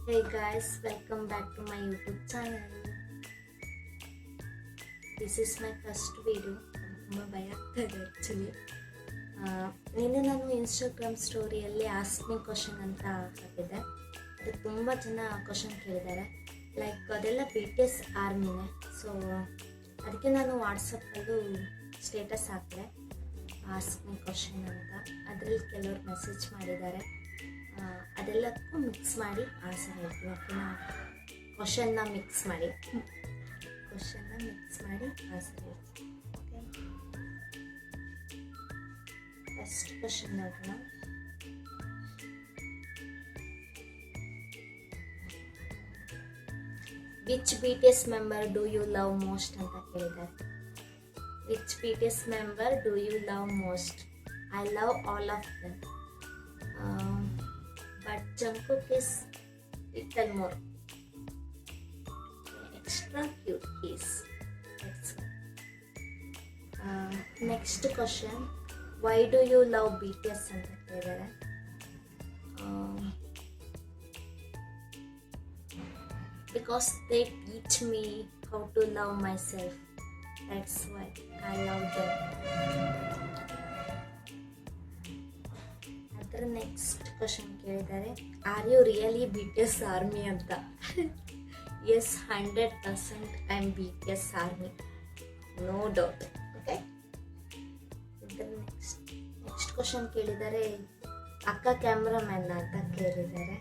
Hey guys, welcome back to my YouTube channel. This is my first video. ತುಂಬ ಭಯ ಆಗ್ತದೆ actually. ನಿನ್ನೆ ನಾನು ಇನ್ಸ್ಟಾಗ್ರಾಮ್ ಸ್ಟೋರಿಯಲ್ಲಿ ಆಸ್ಕ್ ಮಿ ಕ್ವಶನ್ ಅಂತ ಹಾಕಿದ್ದೆ. ಅದಕ್ಕೆ ತುಂಬ ಜನ ಕ್ವಶನ್ ಕೇಳಿದ್ದಾರೆ. ಲೈಕ್ ಅದೆಲ್ಲ BTS ಆರ್ಮಿನೇ. ಸೊ ಅದಕ್ಕೆ ನಾನು ವಾಟ್ಸಪ್ಪಲ್ಲೂ ಸ್ಟೇಟಸ್ ಹಾಕಿದೆ ಆಸ್ಕ್ ಮಿ ಕ್ವಶನ್ ಅಂತ. ಅದರಲ್ಲಿ ಕೆಲವರು ಮೆಸೇಜ್ ಮಾಡಿದ್ದಾರೆ. ಅದೆಲ್ಲಕ್ಕೂ ಮಿಕ್ಸ್ ಮಾಡಿ ಆನ್ಸರ್ ಹೇಳ್ತೀನಿ. ಓಕೆನಾ? ಕ್ವಶನ್ನ ಮಿಕ್ಸ್ ಮಾಡಿ ಆನ್ಸರ್ ಹೇಳ್ತೀನಿ. ಓಕೆ, ಫಸ್ಟ್ ಕ್ವಶನ್ ನೋಡೋಣ. Which BTS member do you love most ಅಂತ ಕೇಳಿದ್ದಾರೆ. Which BTS member do you love most? I love all of them. But Jungkook is little more extra cute he is. That's why. Next question. Why do you love BTS ಅಂತ ಕೇಳಿದ್ದಾರೆ. Because they teach me how to love myself. That's why I love them. ಅದರ next question ಕೇಳಿದ್ದಾರೆ. Are you really BTS army ಅಂತ? Yes, 100% I am BTS army, no doubt. Okay, ಇದರ next question ಕೇಳಿದ್ದಾರೆ. ಅಕ್ಕ cameraman ಅಂತ ಕೇಳಿದ್ದಾರೆ.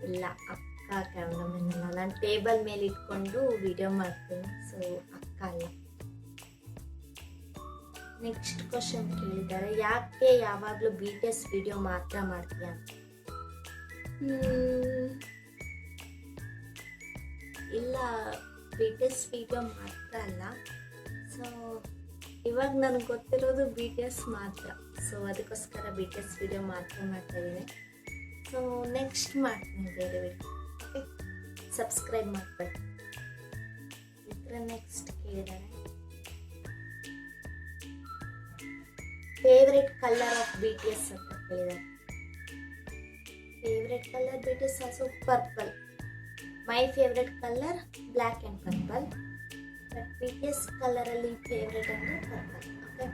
ಇಲ್ಲ, ಅಕ್ಕ ಕ್ಯಾಮ್ರಾಮ್ಯಾನ್ ಅಲ್ಲ. ನಾನು ಟೇಬಲ್ ಮೇಲೆ ಇಟ್ಕೊಂಡು ವಿಡಿಯೋ ಮಾಡ್ತೀನಿ, ಸೊ ಅಕ್ಕ ಅಲ್ಲ. ನೆಕ್ಸ್ಟ್ ಕ್ವಶನ್ ಕೇಳಿದ್ದಾರೆ. ಯಾಕೆ ಯಾವಾಗಲೂ BTS ವಿಡಿಯೋ ಮಾತ್ರ ಮಾಡ್ತೀಯ? ಇಲ್ಲ, BTS ವಿಡಿಯೋ ಮಾತ್ರ ಅಲ್ಲ. ಸೊ ಇವಾಗ ನನಗೆ ಗೊತ್ತಿರೋದು BTS ಮಾತ್ರ. ಸೊ ಅದಕ್ಕೋಸ್ಕರ BTS ವಿಡಿಯೋ ಮಾತ್ರ ಮಾಡ್ತಾ ಇದ್ದೀನಿ. ಸೊ ನೆಕ್ಸ್ಟ್ ಮಾಡ್ತೀನಿ ಬೇರೆ ವಿಡಿಯೋ. ಓಕೆ, ಸಬ್ಸ್ಕ್ರೈಬ್ ಮಾಡ್ಕೊಳ್ಳಿ. ಇದರ ನೆಕ್ಸ್ಟ್ ಕೇಳಿದ್ದಾರೆ. ಫೇವ್ರೆಟ್ ಕಲರ್ ಆಫ್ BTS ಅಂತ ಕೇಳಿದ್ದಾರೆ. Favourite colour BTS also purple. My favourite colour black and purple. But BTS ಕಲರಲ್ಲಿ ಫೇವ್ರೆಟ್ ಅಂದರೆ ಪರ್ಪಲ್. ಓಕೆ,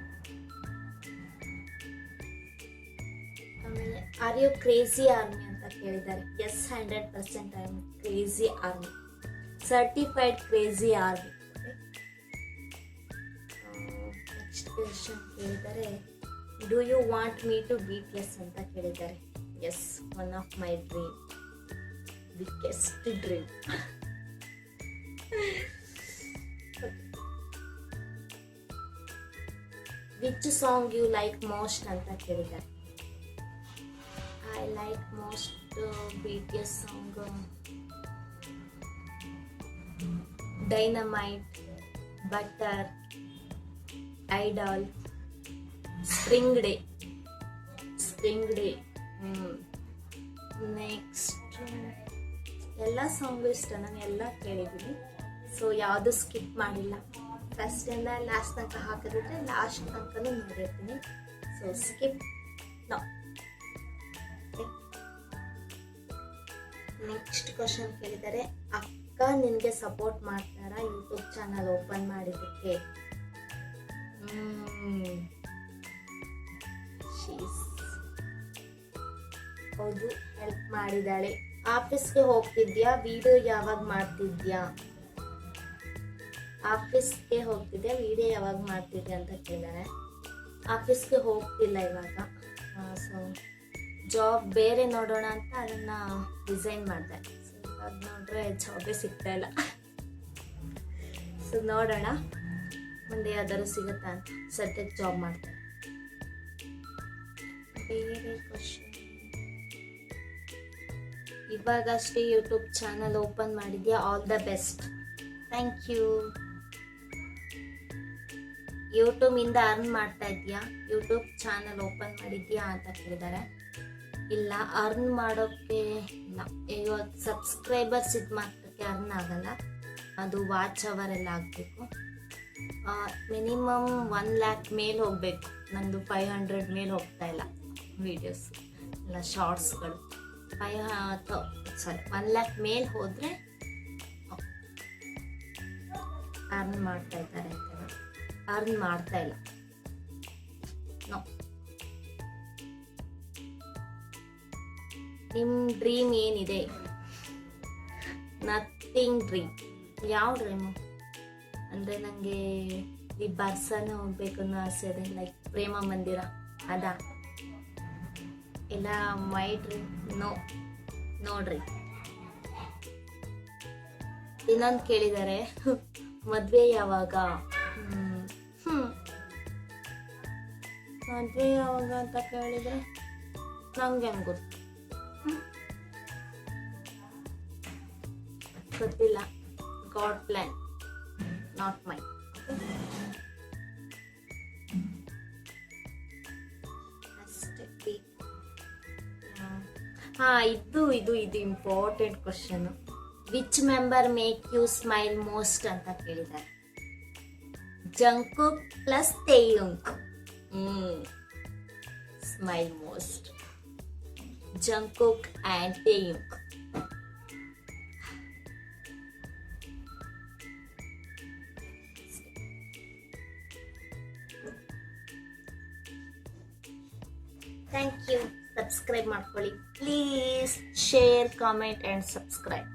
ಆಮೇಲೆ ಆರ್ ಯು ಕ್ರೇಜಿ ಆರ್ಮಿ ಅಂತ ಕೇಳಿದ್ದಾರೆ. Yes, 100% I am crazy army, certified crazy army. Next question ಕೇಳಿದ್ದಾರೆ. Do you want me to BTS ಅಂತ ಕೇಳಿದ್ದಾರೆ. Yes, one of my dream, biggest dream. Which song you like most ಅಂತ ಕೇಳಿದ್ದಾರೆ. I like most BTS song Dynamite, butter, idol, spring day. Next ಎಲ್ಲ song ಇಷ್ಟ, ನಾನು ಎಲ್ಲ ಕೇಳಿದ್ದೀನಿ. ಸೊ ಯಾವುದು ಸ್ಕಿಪ್ ಮಾಡಿಲ್ಲ. ಫಸ್ಟಿಂದ ಲಾಸ್ಟ್ ತನಕ ಹಾಕಿದ್ರೆ ಲಾಸ್ಟ್ ತನಕನೂ ನೋಡಿರ್ತೀನಿ. So skip no. Next question ಕೇಳಿದ್ದಾರೆ. ಅಕ್ಕ ನಿನಗೆ ಸಪೋರ್ಟ್ ಮಾಡ್ತಾರಾ ಯೂಟ್ಯೂಬ್ ಚಾನಲ್ ಓಪನ್ ಮಾಡಿದ್ದಕ್ಕೆ? ಹೌದು, ಹೆಲ್ಪ್ ಮಾಡಿದ್ದಾಳೆ. ಆಫೀಸ್ಗೆ ಹೋಗ್ತಿದ್ಯಾ? ವಿಡಿಯೋ ಯಾವಾಗ ಮಾಡ್ತಿದ್ಯಾ? ಆಫೀಸ್ಗೆ ಹೋಗ್ತಿದ್ಯಾ, ವಿಡಿಯೋ ಯಾವಾಗ ಮಾಡ್ತಿದ್ಯಾ ಅಂತ ಕೇಳಿದ್ದಾರೆ. ಆಫೀಸ್ಗೆ ಹೋಗ್ತಿಲ್ಲ ಇವಾಗ. ಸೊ ಜಾಬ್ ಬೇರೆ ನೋಡೋಣ ಅಂತ ಅದನ್ನು ಡಿಸೈನ್ ಮಾಡಿದೆ. ಸೊ ಇವಾಗ ನೋಡ್ರೆ ಜಾಬೇ ಸಿಗ್ತಾ ಇಲ್ಲ. ಸೊ ನೋಡೋಣ ಮುಂದೆ ಯಾವ್ದಾದ್ರು ಸಿಗುತ್ತಾ ಅಂತ. ಸದ್ಯಕ್ಕೆ ಜಾಬ್ ಮಾಡ್ತಾರೆ. ಬೇರೆ ಕ್ವಶನ್. ಇವಾಗಷ್ಟೇ ಯೂಟ್ಯೂಬ್ ಚಾನಲ್ ಓಪನ್ ಮಾಡಿದ್ಯಾ? All the best. Thank you. ಯೂಟ್ಯೂಬಿಂದ ಅರ್ನ್ ಮಾಡ್ತಾ ಇದೆಯಾ? ಯೂಟ್ಯೂಬ್ ಚಾನಲ್ ಓಪನ್ ಮಾಡಿದ್ಯಾ ಅಂತ ಕೇಳಿದ್ದಾರೆ. ಇಲ್ಲ, ಅರ್ನ್ ಮಾಡೋಕ್ಕೆ ಇಲ್ಲ. ಇವಾಗ ಸಬ್ಸ್ಕ್ರೈಬರ್ಸ್ ಇದು ಮಾತ್ರಕ್ಕೆ ಅರ್ನ್ ಆಗಲ್ಲ, ಅದು ವಾಚ್ ಅವರ್ ಎಲ್ಲ ಆಗಬೇಕು. ಮಿನಿಮಮ್ 1 lakh ಮೇಲೆ ಹೋಗಬೇಕು. ನಂದು 500 ಮೇಲೆ ಹೋಗ್ತಾ ಇಲ್ಲ ವೀಡಿಯೋಸ್ ಎಲ್ಲ, ಶಾರ್ಟ್ಸ್ಗಳು. ಸಾರಿ 1 ಲ್ಯಾಕ್ ಮೇಲ್ ಹೋದರೆ ಅರ್ನ್ ಮಾಡ್ತಾ ಇದ್ದಾರೆ ಅಂತ. ಅರ್ನ್ ಮಾಡ್ತಾ ಇಲ್ಲ. ನೋ. ನಿಮ್ಮ ಡ್ರೀಮ್ ಏನಿದೆ? Nothing dream. ಯಾವ ಡ್ರೀಮು ಅಂದರೆ ನನಗೆ ಈ ಬರ್ಸನ ಹೋಗ್ಬೇಕು ಅನ್ನೋ ಆಸೆ ಇದೆ, ಲೈಕ್ ಪ್ರೇಮ ಮಂದಿರ ಅದ ಇಲ್ಲ ಮೈ ಡ್ರೀಮ್. ನೋಡ್ರಿ, ಇನ್ನೊಂದು ಕೇಳಿದ್ದಾರೆ ಮದುವೆ ಯಾವಾಗ? ಮದುವೆ ಯಾವಾಗ ಅಂತ ಕೇಳಿದರೆ ನಂಗೆ ಹೆಂಗೆ ಗೊತ್ತಿಲ್ಲ. God plan, not my. ಅಷ್ಟೇ. ಇದು important question. Which member make you smile most ಅಂತ ಕೇಳಿದ್ದಾರೆ. Jungkook plus Taehyung. Smile most. Jungkook and Taehyung. Thank you. Subscribe ಮಾಡ್ಕೊಳ್ಳಿ please. Share, comment and subscribe.